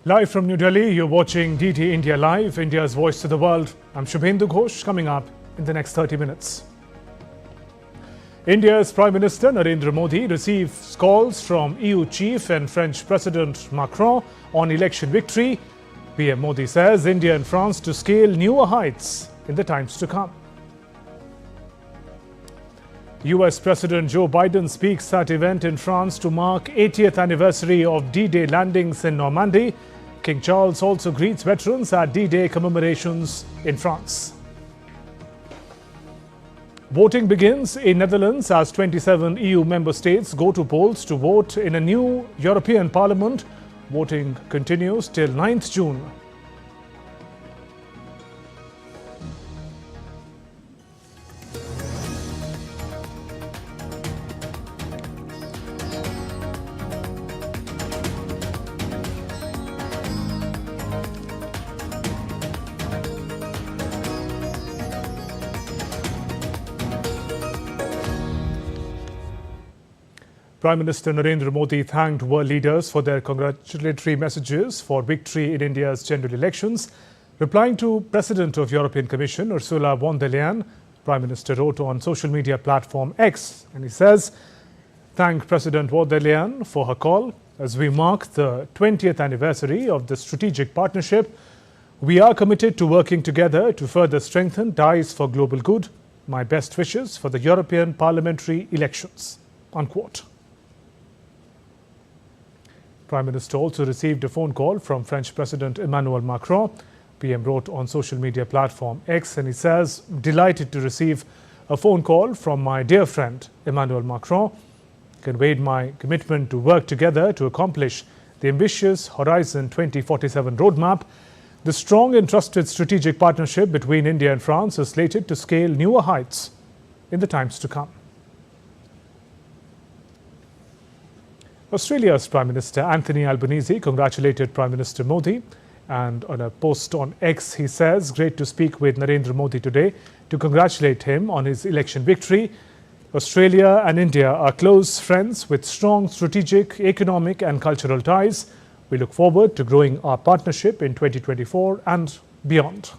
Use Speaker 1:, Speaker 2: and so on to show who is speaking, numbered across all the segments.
Speaker 1: Live from New Delhi, you're watching DT India Live, India's voice to the world. I'm Shubhendu Ghosh, coming up in the next 30 minutes. India's Prime Minister Narendra Modi receives calls from EU chief and French President Macron on election victory. PM Modi says India and France to scale newer heights in the times to come. US President Joe Biden speaks at event in France to mark 80th anniversary of D-Day landings in Normandy. King Charles also greets veterans at D-Day commemorations in France. Voting begins in Netherlands as 27 EU member states go to polls to vote in a new European Parliament. Voting continues till 9th June. Prime Minister Narendra Modi thanked world leaders for their congratulatory messages for victory in India's general elections. Replying to President of European Commission Ursula von der Leyen, Prime Minister wrote on social media platform X, and he says, "Thank President von der Leyen for her call. As we mark the 20th anniversary of the strategic partnership, we are committed to working together to further strengthen ties for global good. My best wishes for the European parliamentary elections." Unquote. Prime Minister also received a phone call from French President Emmanuel Macron. PM wrote on social media platform X, and he says, "Delighted to receive a phone call from my dear friend Emmanuel Macron. Conveyed my commitment to work together to accomplish the ambitious Horizon 2047 roadmap. The strong and trusted strategic partnership between India and France is slated to scale newer heights in the times to come." Australia's Prime Minister Anthony Albanese congratulated Prime Minister Modi, and on a post on X he says, "Great to speak with Narendra Modi today to congratulate him on his election victory. Australia and India are close friends with strong strategic, economic and cultural ties. We look forward to growing our partnership in 2024 and beyond."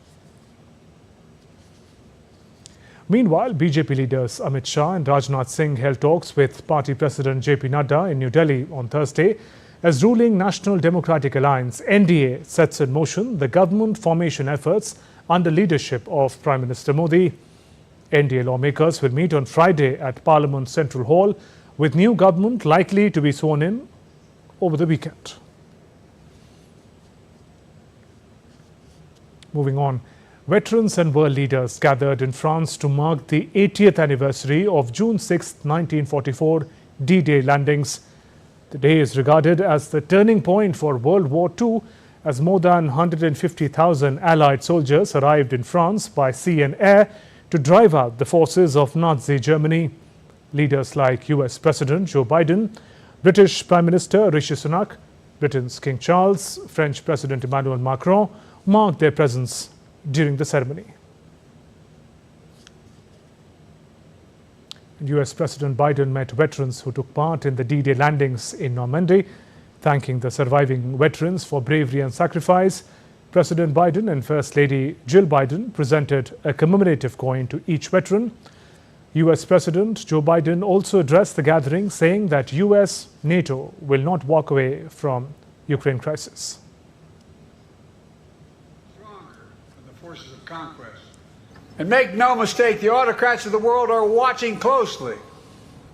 Speaker 1: Meanwhile, BJP leaders Amit Shah and Rajnath Singh held talks with Party President JP Nadda in New Delhi on Thursday as ruling National Democratic Alliance (NDA) sets in motion the government formation efforts under leadership of Prime Minister Modi. NDA lawmakers will meet on Friday at Parliament Central Hall, with new government likely to be sworn in over the weekend. Moving on. Veterans and world leaders gathered in France to mark the 80th anniversary of June 6, 1944 D-Day landings. The day is regarded as the turning point for World War II, as more than 150,000 Allied soldiers arrived in France by sea and air to drive out the forces of Nazi Germany. Leaders like US President Joe Biden, British Prime Minister Rishi Sunak, Britain's King Charles, French President Emmanuel Macron marked their presence during the ceremony. US President Biden met veterans who took part in the D-Day landings in Normandy, thanking the surviving veterans for bravery and sacrifice. President Biden and First Lady Jill Biden presented a commemorative coin to each veteran. US President Joe Biden also addressed the gathering, saying that US, NATO will not walk away from Ukraine crisis.
Speaker 2: Forces of conquest. And make no mistake, the autocrats of the world are watching closely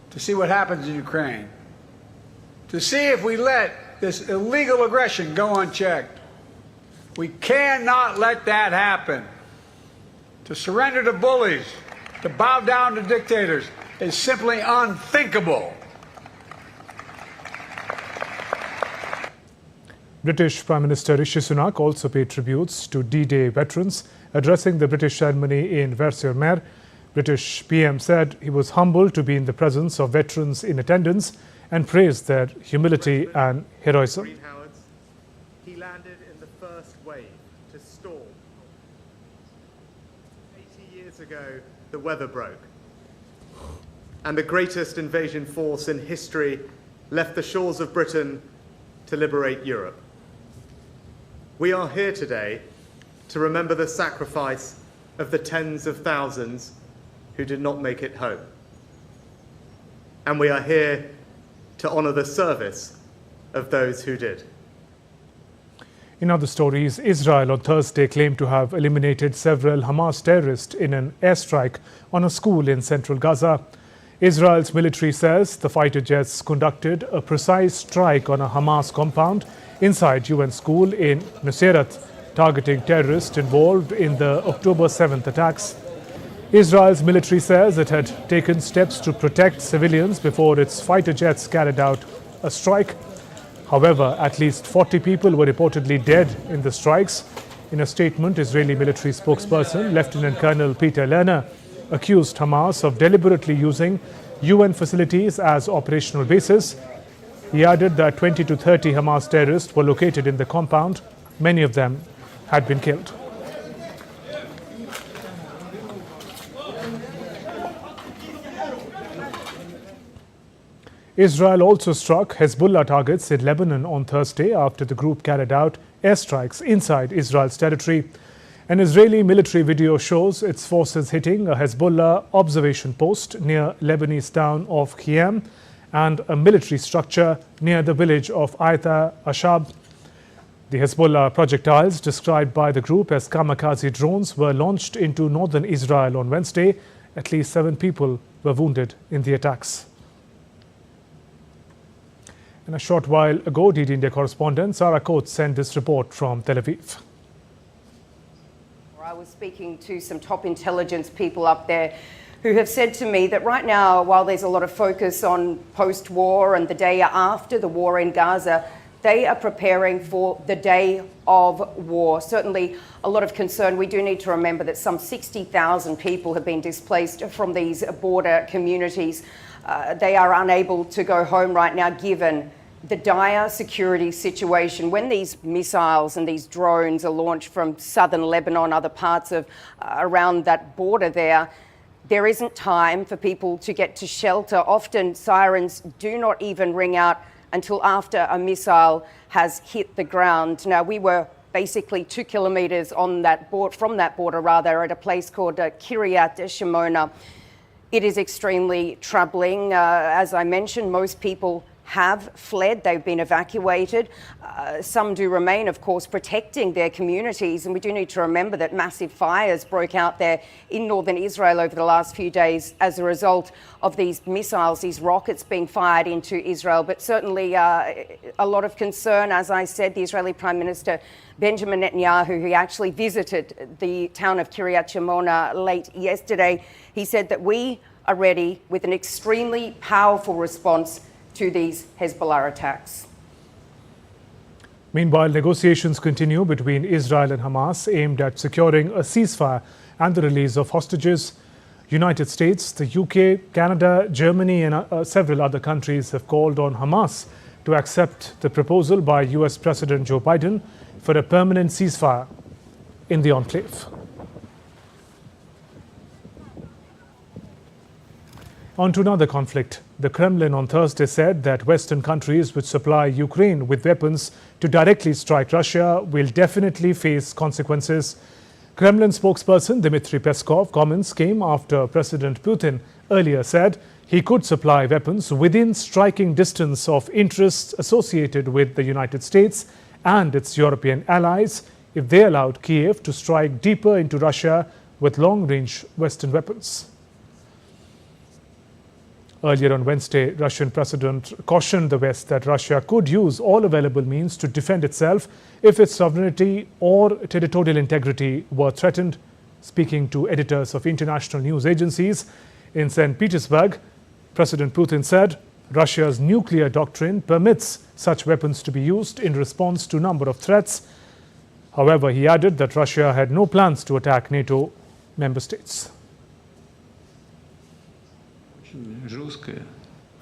Speaker 2: to see what happens in Ukraine, to see if we let this illegal aggression go unchecked. We cannot let that happen. To surrender to bullies, to bow down to dictators is simply unthinkable.
Speaker 1: British Prime Minister Rishi Sunak also paid tributes to D-Day veterans, addressing the British ceremony in Vers-sur-Mer. British PM said he was humbled to be in the presence of veterans in attendance and praised their humility and heroism.
Speaker 3: He landed in the first wave to storm. 80 years ago, the weather broke, and the greatest invasion force in history left the shores of Britain to liberate Europe. We are here today to remember the sacrifice of the tens of thousands who did not make it home. And we are here to honour the service of those who did.
Speaker 1: In other stories, Israel on Thursday claimed to have eliminated several Hamas terrorists in an airstrike on a school in central Gaza. Israel's military says the fighter jets conducted a precise strike on a Hamas compound inside UN school in Nuseirat, targeting terrorists involved in the October 7th attacks. Israel's military says it had taken steps to protect civilians before its fighter jets carried out a strike. However, at least 40 people were reportedly dead in the strikes. In a statement, Israeli military spokesperson Lieutenant Colonel Peter Lerner accused Hamas of deliberately using UN facilities as operational bases. He added that 20 to 30 Hamas terrorists were located in the compound. Many of them had been killed. Israel also struck Hezbollah targets in Lebanon on Thursday after the group carried out airstrikes inside Israel's territory. An Israeli military video shows its forces hitting a Hezbollah observation post near Lebanese town of Khiam and a military structure near the village of Aitha Ashab. The Hezbollah projectiles, described by the group as kamikaze drones, were launched into northern Israel on Wednesday. At least 7 people were wounded in the attacks. And a short while ago, DD India correspondent Sarah Coates sent this report from Tel Aviv.
Speaker 4: I was speaking to some top intelligence people up there who have said to me that right now, while there's a lot of focus on post-war and the day after the war in Gaza, they are preparing for the day of war. Certainly a lot of concern. We do need to remember that some 60,000 people have been displaced from these border communities. They are unable to go home right now given the dire security situation. When these missiles and these drones are launched from southern Lebanon, other parts of around that border there isn't time for people to get to shelter. Often sirens do not even ring out until after a missile has hit the ground. Now, we were basically 2 kilometres on that from that border at a place called Kiryat Shimona. It is extremely troubling. As I mentioned, most people have fled. They've been evacuated. Some do remain, of course, protecting their communities. And we do need to remember that massive fires broke out there in northern Israel over the last few days as a result of these missiles, these rockets being fired into Israel. But certainly a lot of concern. As I said, the Israeli Prime Minister Benjamin Netanyahu, who actually visited the town of Kiryat Shimona late yesterday, he said that we are ready with an extremely powerful response to these Hezbollah attacks.
Speaker 1: Meanwhile, negotiations continue between Israel and Hamas aimed at securing a ceasefire and the release of hostages. United States, the UK, Canada, Germany and several other countries have called on Hamas to accept the proposal by US President Joe Biden for a permanent ceasefire in the enclave. On to another conflict. The Kremlin on Thursday said that Western countries which supply Ukraine with weapons to directly strike Russia will definitely face consequences. Kremlin spokesperson Dmitry Peskov's comments came after President Putin earlier said he could supply weapons within striking distance of interests associated with the United States and its European allies if they allowed Kiev to strike deeper into Russia with long-range Western weapons. Earlier on Wednesday, Russian President cautioned the West that Russia could use all available means to defend itself if its sovereignty or territorial integrity were threatened. Speaking to editors of international news agencies in St. Petersburg, President Putin said Russia's nuclear doctrine permits such weapons to be used in response to a number of threats. However, he added that Russia had no plans to attack NATO member states.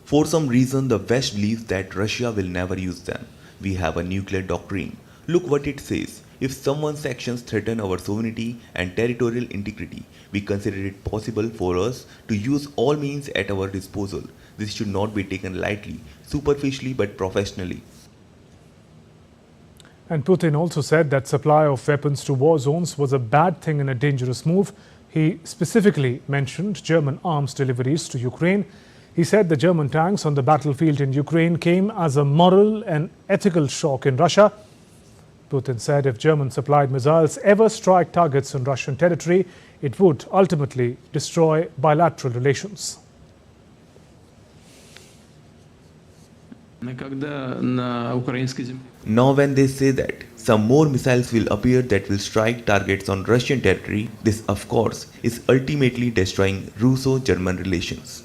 Speaker 5: For some reason, the West believes that Russia will never use them. We have a nuclear doctrine. Look what it says. If someone's actions threaten our sovereignty and territorial integrity, we consider it possible for us to use all means at our disposal. This should not be taken lightly, superficially but professionally.
Speaker 1: And Putin also said that supply of weapons to war zones was a bad thing and a dangerous move. He specifically mentioned German arms deliveries to Ukraine. He said the German tanks on the battlefield in Ukraine came as a moral and ethical shock in Russia. Putin said if German-supplied missiles ever strike targets on Russian territory, it would ultimately destroy bilateral relations.
Speaker 5: Now when they say that some more missiles will appear that will strike targets on Russian territory, this of course is ultimately destroying Russo-German relations.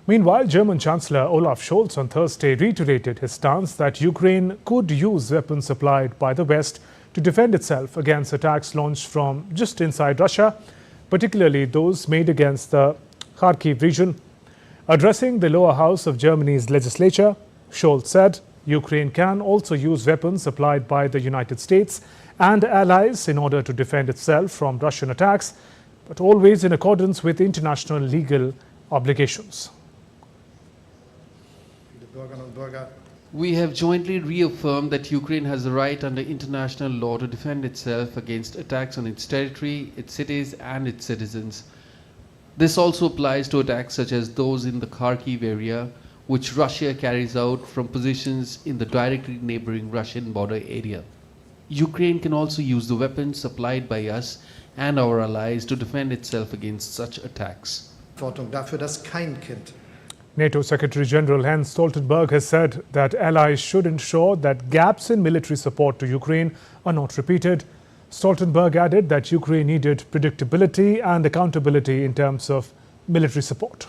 Speaker 1: Meanwhile, German Chancellor Olaf Scholz on Thursday reiterated his stance that Ukraine could use weapons supplied by the West to defend itself against attacks launched from just inside Russia, particularly those made against the Kharkiv region. Addressing the lower house of Germany's legislature, Scholz said Ukraine can also use weapons supplied by the United States and allies in order to defend itself from Russian attacks, but always in accordance with international legal obligations.
Speaker 6: We have jointly reaffirmed that Ukraine has the right under international law to defend itself against attacks on its territory, its cities and its citizens. This also applies to attacks such as those in the Kharkiv area, which Russia carries out from positions in the directly neighboring Russian border area. Ukraine can also use the weapons supplied by us and our allies to defend itself against such attacks.
Speaker 1: NATO Secretary General Jens Stoltenberg has said that allies should ensure that gaps in military support to Ukraine are not repeated. Stoltenberg added that Ukraine needed predictability and accountability in terms of military support.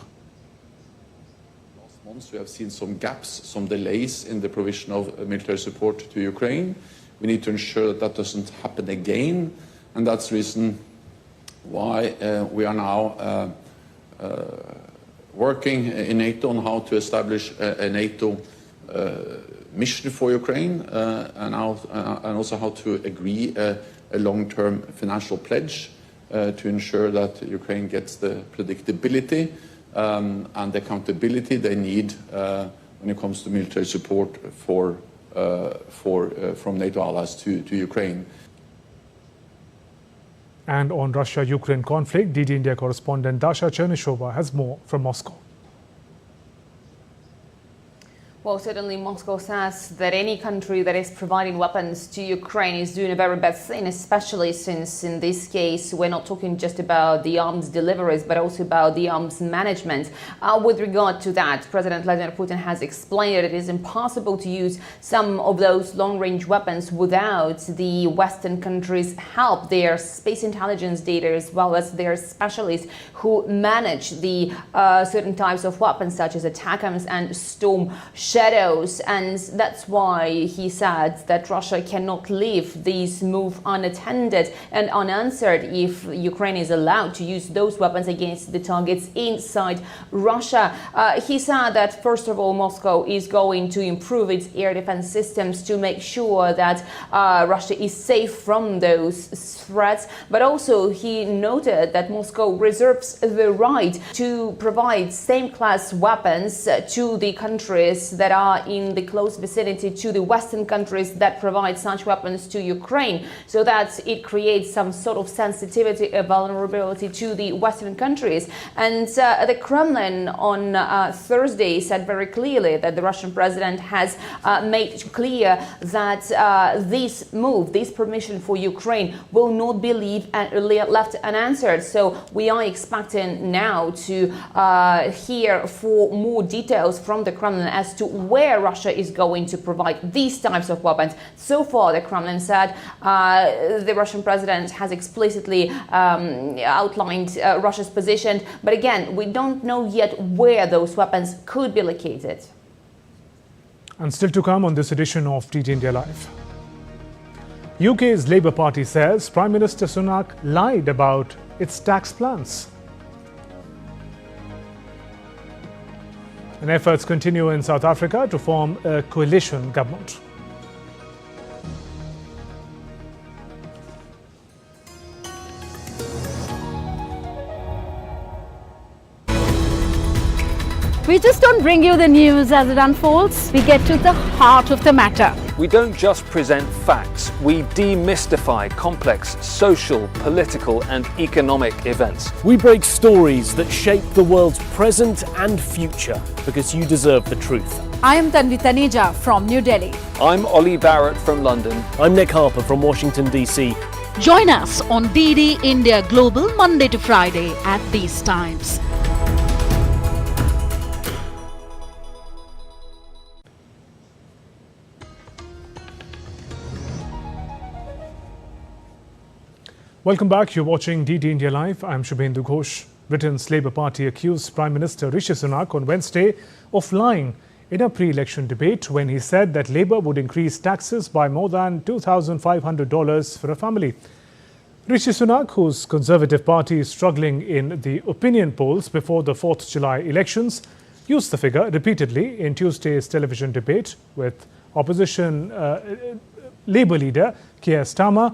Speaker 7: Last months we have seen some gaps, some delays in the provision of military support to Ukraine. We need to ensure that that doesn't happen again, and that's the reason why we are now working in NATO on how to establish a NATO mission for Ukraine and also how to agree a long-term financial pledge to ensure that Ukraine gets the predictability and the accountability they need when it comes to military support from NATO allies to Ukraine.
Speaker 1: And on Russia-Ukraine conflict, DD India correspondent Dasha Chernyshova has more from Moscow.
Speaker 8: Well, certainly Moscow says that any country that is providing weapons to Ukraine is doing a very bad thing, especially since in this case we're not talking just about the arms deliveries but also about the arms management. With regard to that, President Vladimir Putin has explained that it is impossible to use some of those long-range weapons without the Western countries' help, their space intelligence data as well as their specialists who manage the certain types of weapons such as ATACMS and Storm Shadows, and that's why he said that Russia cannot leave this move unattended and unanswered if Ukraine is allowed to use those weapons against the targets inside Russia. He said that first of all Moscow is going to improve its air defense systems to make sure that Russia is safe from those threats, but also he noted that Moscow reserves the right to provide same class weapons to the countries that are in the close vicinity to the Western countries that provide such weapons to Ukraine, so that it creates some sort of sensitivity, a vulnerability to the Western countries. And the Kremlin on Thursday said very clearly that the Russian president has made clear that this move, this permission for Ukraine will not be left unanswered. So we are expecting now to hear for more details from the Kremlin as to where Russia is going to provide these types of weapons. So far, the Kremlin said the Russian president has explicitly outlined Russia's position. But again, we don't know yet where those weapons could be located.
Speaker 1: And still to come on this edition of DD India Live. UK's Labour Party says Prime Minister Sunak lied about its tax plans. And efforts continue in South Africa to form a coalition government.
Speaker 9: We just don't don't bring you the news as it unfolds. We get to the heart of the matter.
Speaker 10: We don't just present facts, we demystify complex social, political and economic events.
Speaker 11: We break stories that shape the world's present and future because you deserve the truth.
Speaker 9: I am Tanvi Taneja from New Delhi.
Speaker 10: I'm Ollie Barrett from London.
Speaker 11: I'm Nick Harper from Washington, D.C.
Speaker 9: Join us on DD India Global Monday to Friday at these times.
Speaker 1: Welcome back. You're watching DD India Live. I'm Shubhendu Ghosh. Britain's Labour Party accused Prime Minister Rishi Sunak on Wednesday of lying in a pre-election debate when he said that Labour would increase taxes by more than $2,500 for a family. Rishi Sunak, whose Conservative Party is struggling in the opinion polls before the 4th July elections, used the figure repeatedly in Tuesday's television debate with opposition Labour leader Keir Starmer.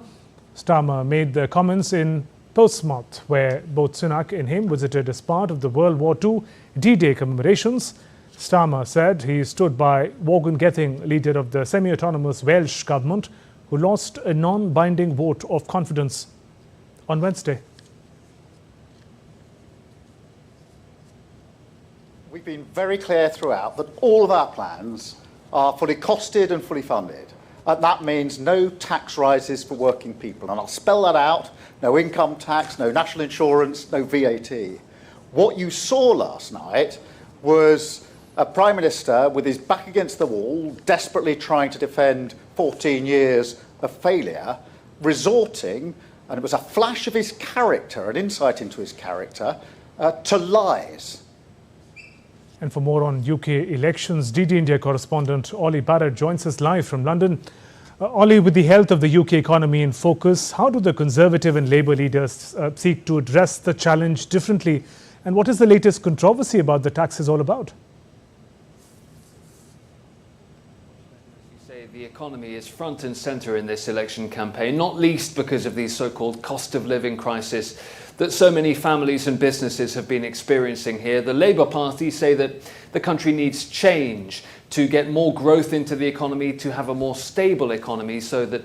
Speaker 1: Starmer made the comments in Portsmouth, where both Sunak and him visited as part of the World War II D-Day commemorations. Starmer said he stood by Vaughan Gething, leader of the semi-autonomous Welsh government, who lost a non-binding vote of confidence on Wednesday.
Speaker 12: We've been very clear throughout that all of our plans are fully costed and fully funded. That means no tax rises for working people. And I'll spell that out. No income tax, no national insurance, no VAT. What you saw last night was a Prime Minister with his back against the wall, desperately trying to defend 14 years of failure, resorting, and it was a flash of his character, an insight into his character, to lies.
Speaker 1: And for more on UK elections, DD India correspondent Ollie Barrett joins us live from London. Ollie, with the health of the UK economy in focus, how do the Conservative and Labour leaders seek to address the challenge differently? And what is the latest controversy about the taxes all about?
Speaker 10: The economy is front and centre in this election campaign, not least because of the so-called cost of living crisis that so many families and businesses have been experiencing here. The Labour Party say that the country needs change to get more growth into the economy, to have a more stable economy so that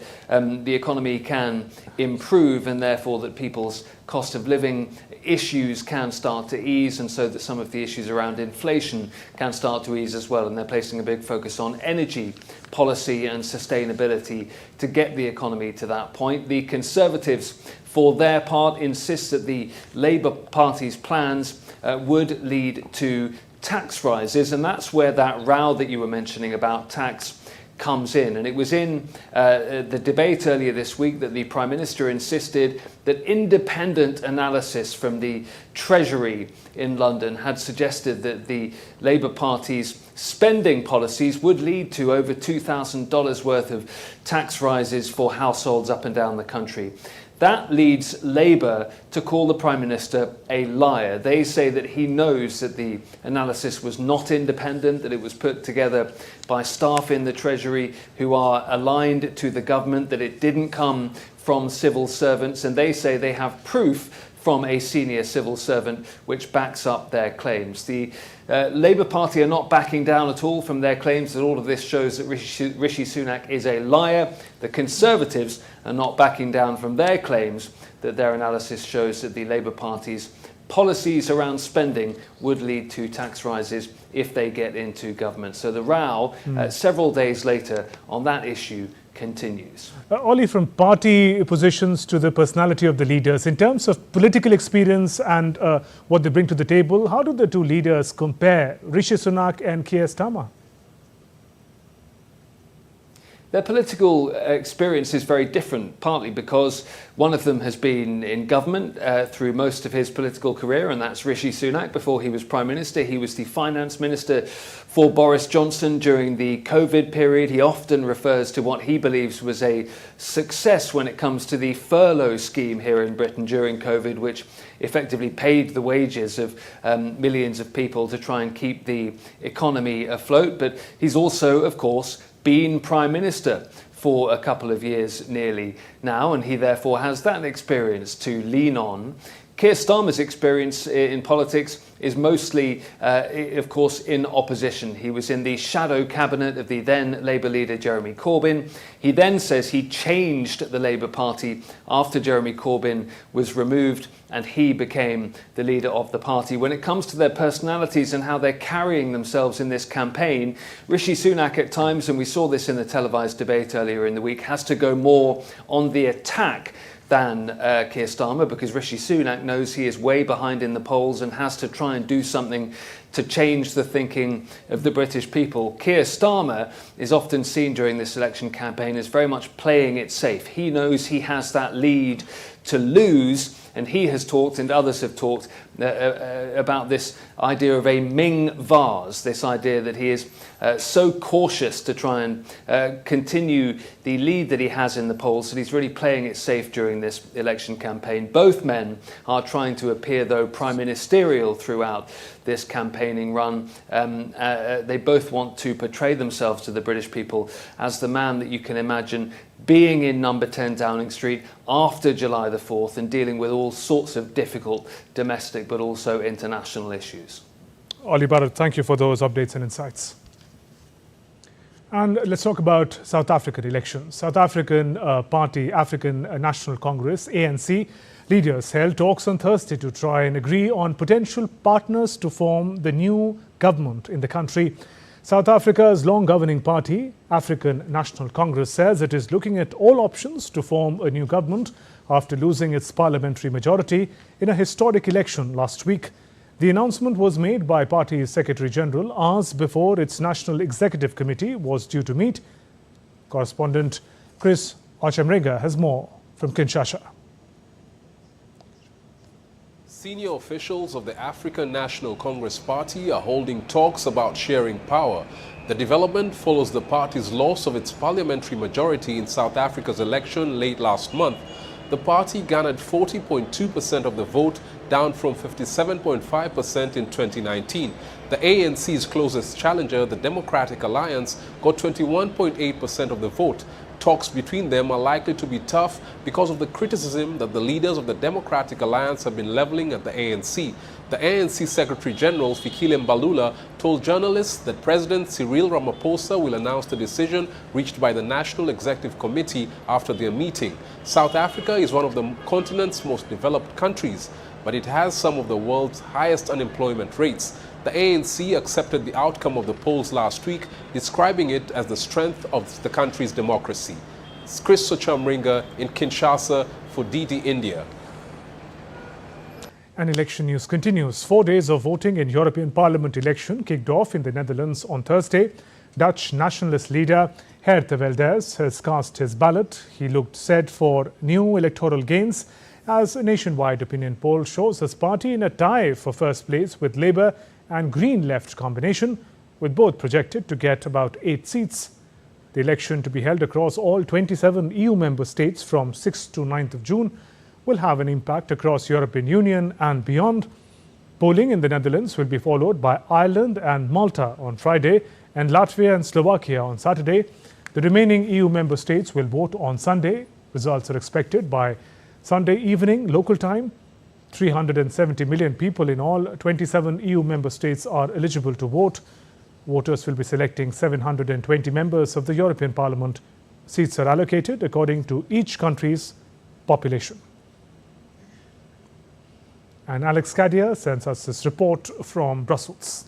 Speaker 10: the economy can improve and therefore that people's cost of living issues can start to ease, and so that some of the issues around inflation can start to ease as well. And they're placing a big focus on energy policy and sustainability to get the economy to that point. The Conservatives, for their part, insist that the Labour Party's plans would lead to tax rises, and that's where that row that you were mentioning about tax comes in. And it was in the debate earlier this week that the Prime Minister insisted that independent analysis from the Treasury in London had suggested that the Labour Party's spending policies would lead to over $2,000 worth of tax rises for households up and down the country. That leads Labour to call the Prime Minister a liar. They say that he knows that the analysis was not independent, that it was put together by staff in the Treasury who are aligned to the government, that it didn't come from civil servants, and they say they have proof from a senior civil servant which backs up their claims. The Labour Party are not backing down at all from their claims that all of this shows that Rishi Sunak is a liar. The Conservatives are not backing down from their claims that their analysis shows that the Labour Party's policies around spending would lead to tax rises if they get into government. So the row, several days later, on that issue continues.
Speaker 1: Ollie, from party positions to the personality of the leaders, in terms of political experience and what they bring to the table, how do the two leaders compare, Rishi Sunak and Keir Starmer?
Speaker 10: Their political experience is very different, partly because one of them has been in government through most of his political career, and that's Rishi Sunak. Before he was Prime Minister, he was the Finance Minister for Boris Johnson during the COVID period. He often refers to what he believes was a success when it comes to the furlough scheme here in Britain during COVID, which effectively paid the wages of millions of people to try and keep the economy afloat. But he's also, of course, been Prime Minister for a couple of years nearly now, and he therefore has that experience to lean on. Keir Starmer's experience in politics is mostly, of course, in opposition. He was in the shadow cabinet of the then Labour leader Jeremy Corbyn. He then says he changed the Labour Party after Jeremy Corbyn was removed and he became the leader of the party. When it comes to their personalities and how they're carrying themselves in this campaign, Rishi Sunak at times, and we saw this in the televised debate earlier in the week, has to go more on the attack than Keir Starmer, because Rishi Sunak knows he is way behind in the polls and has to try and do something to change the thinking of the British people. Keir Starmer is often seen during this election campaign as very much playing it safe. He knows he has that lead to lose, and he has talked, and others have talked, about this idea of a Ming vase, this idea that he is so cautious to try and continue the lead that he has in the polls, that he's really playing it safe during this election campaign. Both men are trying to appear, though, prime ministerial throughout this campaigning run. They both want to portray themselves to the British people as the man that you can imagine being in number 10 Downing Street after July the 4th and dealing with all sorts of difficult domestic but also international issues.
Speaker 1: Oli Bharat, thank you for those updates and insights. And let's talk about South African elections. South African Party, African National Congress, ANC, leaders held talks on Thursday to try and agree on potential partners to form the new government in the country. South Africa's long-governing party, African National Congress, says it is looking at all options to form a new government after losing its parliamentary majority in a historic election last week. The announcement was made by party's Secretary-General hours before its National Executive Committee was due to meet. Correspondent Chris Ochemrega has more from Kinshasa.
Speaker 13: Senior officials of the African National Congress Party are holding talks about sharing power. The development follows the party's loss of its parliamentary majority in South Africa's election late last month. The party garnered 40.2% of the vote, down from 57.5% in 2019. The ANC's closest challenger, the Democratic Alliance, got 21.8% of the vote. Talks between them are likely to be tough because of the criticism that the leaders of the Democratic Alliance have been leveling at the ANC. The ANC Secretary-General, Fikile Mbalula, told journalists that President Cyril Ramaphosa will announce the decision reached by the National Executive Committee after their meeting. South Africa is one of the continent's most developed countries, but it has some of the world's highest unemployment rates. The ANC accepted the outcome of the polls last week, describing it as the strength of the country's democracy. It's Chris Ochemrega in Kinshasa for DD India.
Speaker 1: And election news continues. 4 days of voting in European Parliament election kicked off in the Netherlands on Thursday. Dutch nationalist leader Geert Wilders has cast his ballot. He looked set for new electoral gains as a nationwide opinion poll shows his party in a tie for first place with Labour and Green Left combination, with both projected to get about 8 seats. The election, to be held across all 27 EU member states from 6th to 9th of June, will have an impact across European Union and beyond. Polling in the Netherlands will be followed by Ireland and Malta on Friday and Latvia and Slovakia on Saturday. The remaining EU member states will vote on Sunday. Results are expected by Sunday evening local time. 370 million people in all 27 EU member states are eligible to vote. Voters will be selecting 720 members of the European Parliament. Seats are allocated according to each country's population. And Alex Cadia sends us this report from Brussels.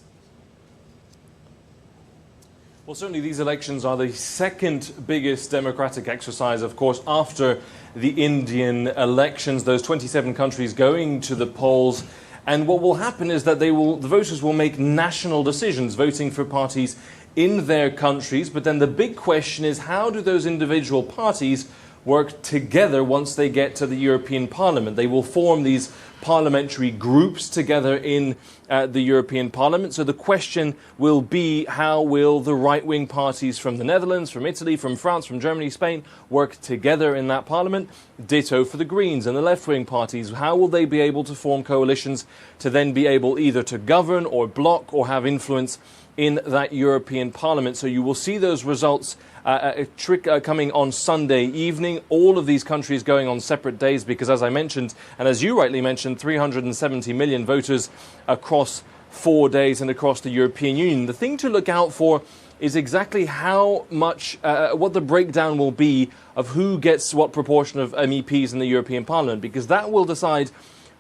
Speaker 14: Well, certainly these elections are the second biggest democratic exercise, of course, after the Indian elections, those 27 countries going to the polls. And what will happen is that the voters will make national decisions, voting for parties in their countries. But then the big question is, how do those individual parties work together once they get to the European Parliament? They will form these parliamentary groups together in the European Parliament. So the question will be, how will the right-wing parties from the Netherlands, from Italy, from France, from Germany, Spain work together in that parliament? Ditto for the Greens and the left-wing parties. How will they be able to form coalitions to then be able either to govern or block or have influence in that European Parliament. So you will see those results coming on Sunday evening. All of these countries going on separate days because, as I mentioned, and as you rightly mentioned, 370 million voters across 4 days and across the European Union. The thing to look out for is exactly how much, what the breakdown will be of who gets what proportion of MEPs in the European Parliament, because that will decide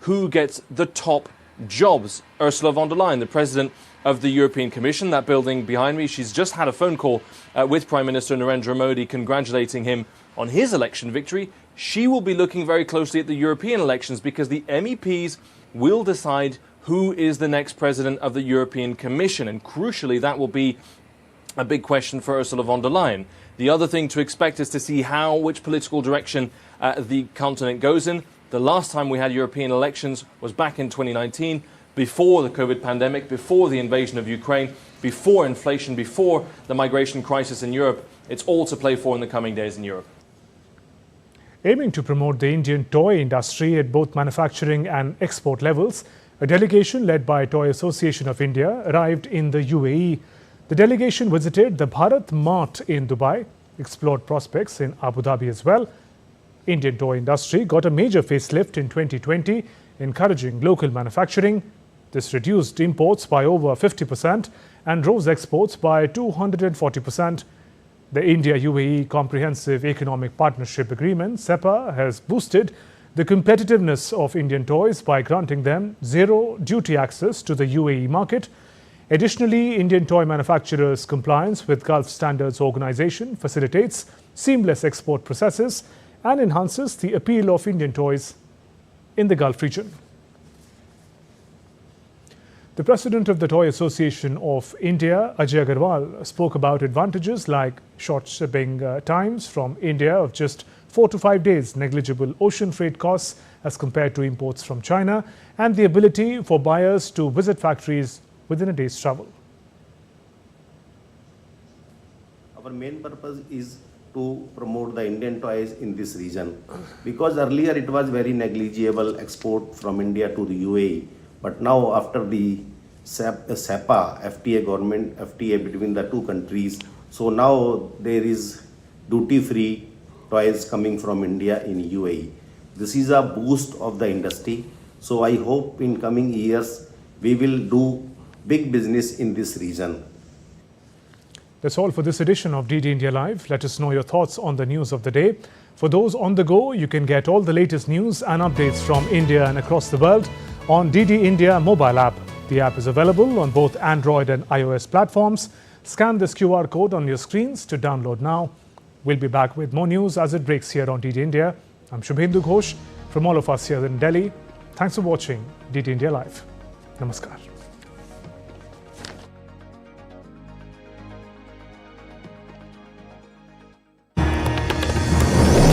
Speaker 14: who gets the top jobs. Ursula von der Leyen, the President of the European Commission, that building behind me, she's just had a phone call with Prime Minister Narendra Modi congratulating him on his election victory. She will be looking very closely at the European elections because the MEPs will decide who is the next President of the European Commission, and crucially that will be a big question for Ursula von der Leyen. The other thing to expect is to see which political direction the continent goes in. The last time we had European elections was back in 2019, before the COVID pandemic, before the invasion of Ukraine, before inflation, before the migration crisis in Europe. It's all to play for in the coming days in Europe.
Speaker 1: Aiming to promote the Indian toy industry at both manufacturing and export levels, a delegation led by Toy Association of India arrived in the UAE. The delegation visited the Bharat Mart in Dubai, explored prospects in Abu Dhabi as well. Indian toy industry got a major facelift in 2020, encouraging local manufacturing. This reduced imports by over 50% and rose exports by 240%. The India-UAE Comprehensive Economic Partnership Agreement, CEPA, has boosted the competitiveness of Indian toys by granting them zero duty access to the UAE market. Additionally, Indian toy manufacturers' compliance with Gulf Standards Organization facilitates seamless export processes and enhances the appeal of Indian toys in the Gulf region. The president of the Toy Association of India, Ajay Agarwal, spoke about advantages like short shipping times from India of just 4 to 5 days, negligible ocean freight costs as compared to imports from China, and the ability for buyers to visit factories within a day's travel.
Speaker 15: Our main purpose is to promote the Indian toys in this region, because earlier it was very negligible export from India to the UAE, but now after the CEPA, FTA between the two countries, so now there is duty-free toys coming from India in UAE. This is a boost of the industry, so I hope in coming years we will do big business in this region.
Speaker 1: That's all for this edition of DD India Live. Let us know your thoughts on the news of the day. For those on the go, you can get all the latest news and updates from India and across the world on DD India mobile app. The app is available on both Android and iOS platforms. Scan this QR code on your screens to download now. We'll be back with more news as it breaks here on DD India. I'm Shubhendu Ghosh from all of us here in Delhi. Thanks for watching DD India Live. Namaskar.